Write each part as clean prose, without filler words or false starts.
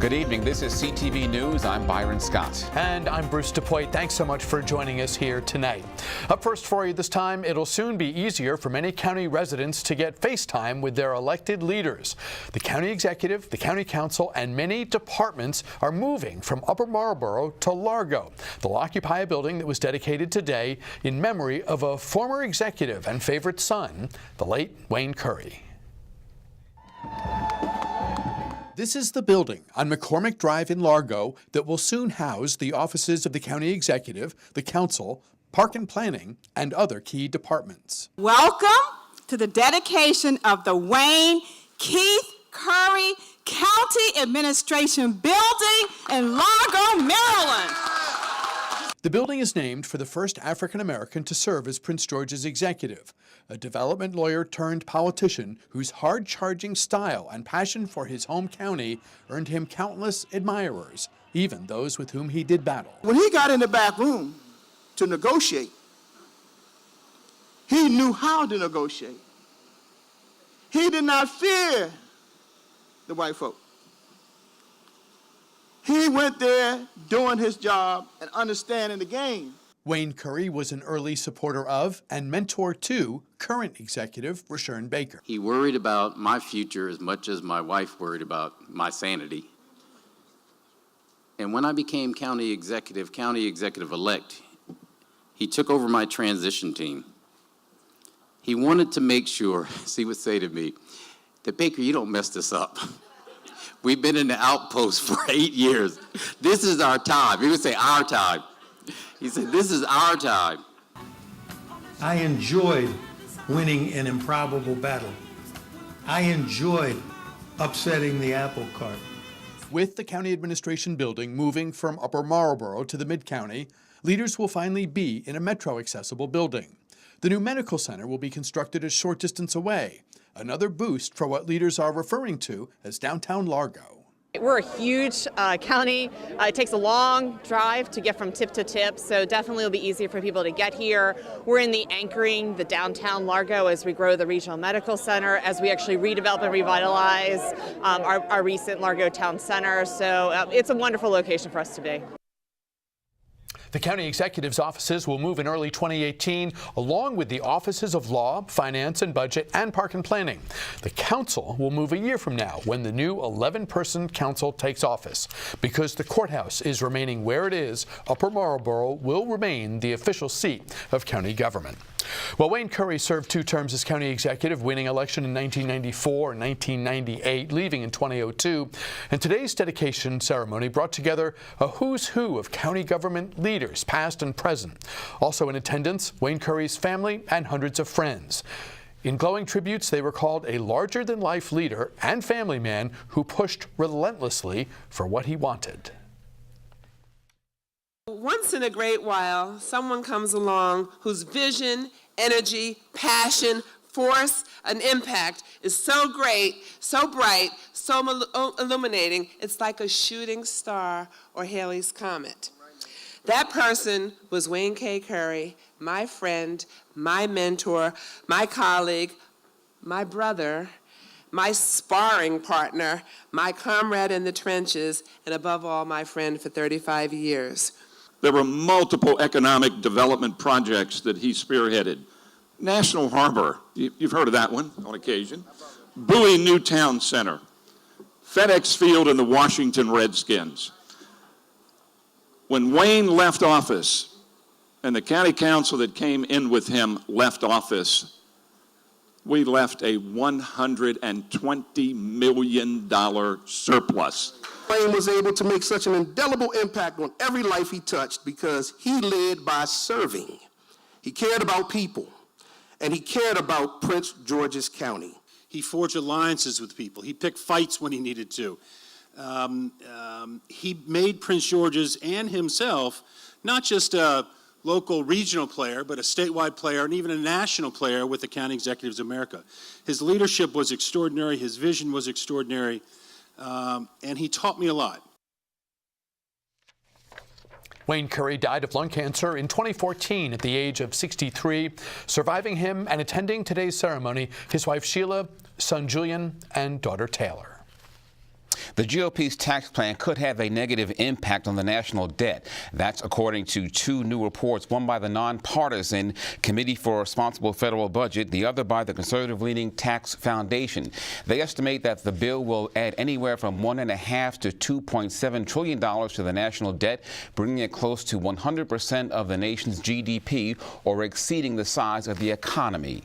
Good evening. This is CTV News. I'm Byron Scott. And I'm Bruce DuPoit. Thanks so much for joining us here tonight. Up first for you this time, it'll soon be easier for many county residents to get FaceTime with their elected leaders. The county executive, the county council, and many departments are moving from Upper Marlboro to Largo. They'll occupy a building that was dedicated today in memory of a former executive and favorite son, the late Wayne Curry. This is the building on McCormick Drive in Largo that will soon house the offices of the county executive, the council, park and planning, and other key departments. Welcome to the dedication of the Wayne Keith Curry County Administration Building in Largo, Maryland. The building is named for the first African-American to serve as Prince George's executive, a development lawyer turned politician whose hard-charging style and passion for his home county earned him countless admirers, even those with whom he did battle. When he got in the back room to negotiate, he knew how to negotiate. He did not fear the white folk. He went there doing his job and understanding the game. Wayne Curry was an early supporter of and mentor to current executive Rashern Baker. He worried about my future as much as my wife worried about my sanity. And when I became county executive-elect, he took over my transition team. He wanted to make sure, he would say to me, that Baker, you don't mess this up. We've been in the outpost for 8 years. This is our time. He would say our time. He said, this is our time. I enjoyed winning an improbable battle. I enjoyed upsetting the apple cart. With the county administration building moving from Upper Marlboro to the Mid-County, leaders will finally be in a metro-accessible building. The new medical center will be constructed a short distance away, another boost for what leaders are referring to as downtown Largo. We're a huge county. It takes a long drive to get from tip to tip, so definitely it'll be easier for people to get here. We're anchoring the downtown Largo as we grow the regional medical center, as we actually redevelop and revitalize our recent Largo Town Center. So it's a wonderful location for us to be. The county executive's offices will move in early 2018, along with the offices of law, finance and budget, and park and planning. The council will move a year from now when the new 11-person council takes office. Because the courthouse is remaining where it is, Upper Marlboro will remain the official seat of county government. Well, Wayne Curry served 2 terms as county executive, winning election in 1994 and 1998, leaving in 2002. And today's dedication ceremony brought together a who's who of county government leaders, past and present. Also in attendance, Wayne Curry's family and hundreds of friends. In glowing tributes, they recalled a larger-than-life leader and family man who pushed relentlessly for what he wanted. Once in a great while, someone comes along whose vision, energy, passion, force, and impact is so great, so bright, so illuminating, it's like a shooting star or Halley's Comet. That person was Wayne K. Curry, my friend, my mentor, my colleague, my brother, my sparring partner, my comrade in the trenches, and above all, my friend for 35 years. There were multiple economic development projects that he spearheaded. National Harbor, you've heard of that one on occasion. Bowie Newtown Center, FedEx Field and the Washington Redskins. When Wayne left office and the county council that came in with him left office, we left a $120 million surplus. Wayne was able to make such an indelible impact on every life he touched because he led by serving. He cared about people, and he cared about Prince George's County. He forged alliances with people. He picked fights when he needed to. He made Prince George's and himself not just a local regional player, but a statewide player and even a national player with the County Executives of America. His leadership was extraordinary. His vision was extraordinary. And he taught me a lot. Wayne Curry died of lung cancer in 2014 at the age of 63. Surviving him and attending today's ceremony, his wife Sheila, son Julian, and daughter Taylor. The GOP's tax plan could have a negative impact on the national debt. That's according to two new reports, one by the nonpartisan Committee for a Responsible Federal Budget, the other by the conservative-leaning Tax Foundation. They estimate that the bill will add anywhere from $1.5 to $2.7 trillion to the national debt, bringing it close to 100% of the nation's GDP, or exceeding the size of the economy.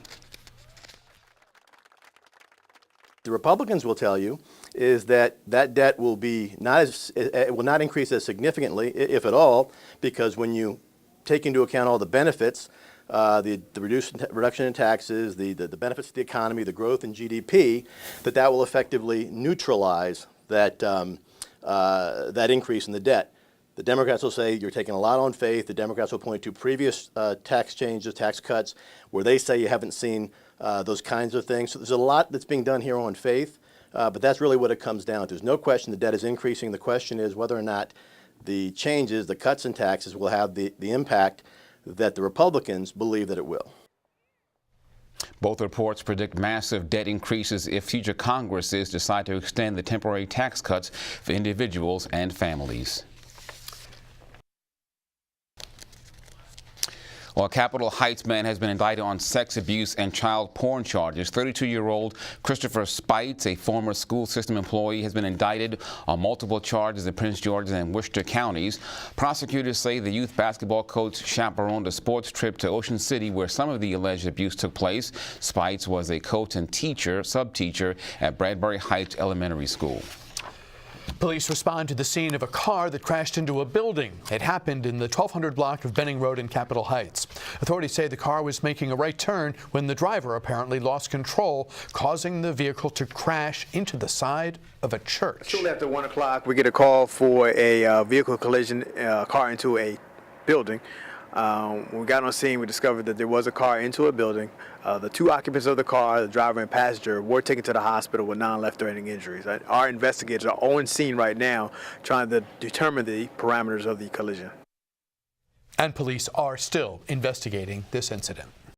The Republicans will tell you is that that debt will be it will not increase as significantly, if at all, because when you take into account all the benefits, the reduction in taxes, the benefits to the economy, the growth in GDP, that will effectively neutralize that that increase in the debt. The Democrats will say you're taking a lot on faith. The Democrats will point to previous tax changes, tax cuts, where they say you haven't seen those kinds of things. So there's a lot that's being done here on faith, but that's really what it comes down to. There's no question the debt is increasing. The question is whether or not the changes, the cuts in taxes, will have the impact that the Republicans believe that it will. Both reports predict massive debt increases if future Congresses decide to extend the temporary tax cuts for individuals and families. Well, a Capitol Heights man has been indicted on sex abuse and child porn charges. 32-year-old Christopher Spites, a former school system employee, has been indicted on multiple charges in Prince George's and Worcester counties. Prosecutors say the youth basketball coach chaperoned a sports trip to Ocean City where some of the alleged abuse took place. Spites was a coach and sub-teacher at Bradbury Heights Elementary School. Police respond to the scene of a car that crashed into a building. It happened in the 1200 block of Benning Road in Capitol Heights. Authorities say the car was making a right turn when the driver apparently lost control, causing the vehicle to crash into the side of a church. Shortly after 1 o'clock, we get a call for a vehicle collision, car into a building. When we got on scene, we discovered that there was a car into a building. The two occupants of the car, the driver and passenger, were taken to the hospital with non-life-threatening injuries. Our investigators are on scene right now trying to determine the parameters of the collision. And police are still investigating this incident.